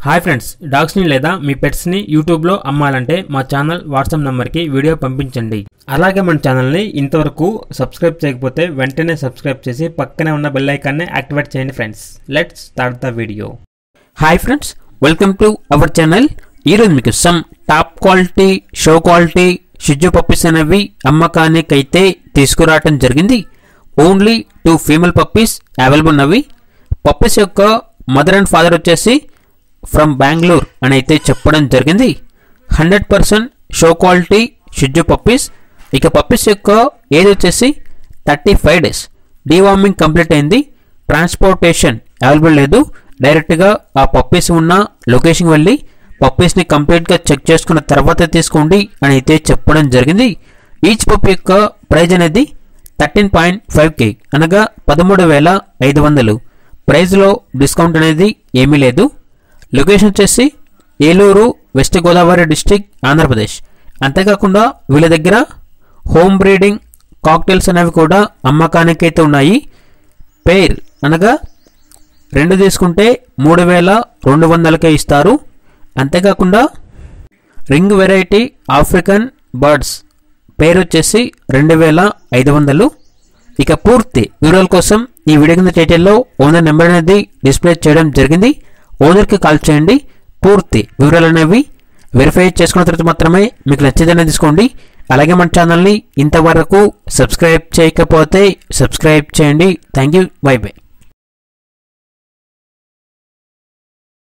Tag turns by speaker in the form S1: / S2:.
S1: Hi friends, డాగ్స్ని లేదా మీ పెట్స్ని యూట్యూబ్లో అమ్మాలంటే మా ఛానల్ వాట్సాప్ నెంబర్కి వీడియో పంపించండి. అలాగే మన ఛానల్ని ఇంతవరకు సబ్స్క్రైబ్ చేయకపోతే వెంటనే సబ్స్క్రైబ్ చేసి పక్కనే ఉన్న బెల్ ఐకాన్ని యాక్టివేట్ చేయండి friends. Let's start the video.
S2: Hi friends, welcome to our channel. ఈరోజు మీకు some top quality show quality షిజు పప్పీస్ అనేవి అమ్మకానికి అయితే తీసుకురావటం జరిగింది. ఓన్లీ 2 ఫీమేల్ పప్పీస్ అవైలబుల్ ఉన్నవి. పప్పీస్ యొక్క మదర్ అండ్ ఫాదర్ వచ్చేసి ఫ్రమ్ బెంగళూరు అని అయితే చెప్పడం జరిగింది. 100% షో క్వాలిటీ షిజు పప్పీస్. ఇక పప్పీస్ యొక్క ఏజ్ వచ్చేసి 35 days. డీవార్మింగ్ కంప్లీట్ అయింది. ట్రాన్స్పోర్టేషన్ అవైలబుల్ లేదు. డైరెక్ట్గా ఆ పప్పీస్ ఉన్న లొకేషన్కి వెళ్ళి పప్పీస్ని కంప్లీట్గా చెక్ చేసుకున్న తర్వాత తీసుకోండి అని అయితే చెప్పడం జరిగింది. ఈచ్ పప్పీ యొక్క ప్రైజ్ అనేది 13.5K అనగా 13,500. ప్రైజ్లో డిస్కౌంట్ అనేది ఏమీ లేదు. లొకేషన్ వచ్చేసి ఏలూరు, వెస్ట్ గోదావరి డిస్టిక్, ఆంధ్రప్రదేశ్. అంతేకాకుండా వీళ్ళ దగ్గర హోమ్ బ్రీడింగ్ కాక్టైల్స్ అనేవి కూడా అమ్మకానికి అయితే ఉన్నాయి. పేర్ అనగా 2 తీసుకుంటే 3,200కే ఇస్తారు. అంతేకాకుండా రింగ్ వెరైటీ ఆఫ్రికన్ బర్డ్స్ పేరు వచ్చేసి 2,500. ఇక పూర్తి వివరాల కోసం ఈ వీడియో కింద టైటిల్లో ఓనర్ నెంబర్ అనేది డిస్ప్లే చేయడం జరిగింది. ఓనర్కి కాల్ చేయండి. పూర్తి వివరాలు అనేవి వెరిఫై చేసుకున్న తర్వాత మాత్రమే మీకు నచ్చేదనే తీసుకోండి. అలాగే మన ఛానల్ని ఇంతవరకు సబ్స్క్రైబ్ చేయకపోతే సబ్స్క్రైబ్ చేయండి. Thank you. By by.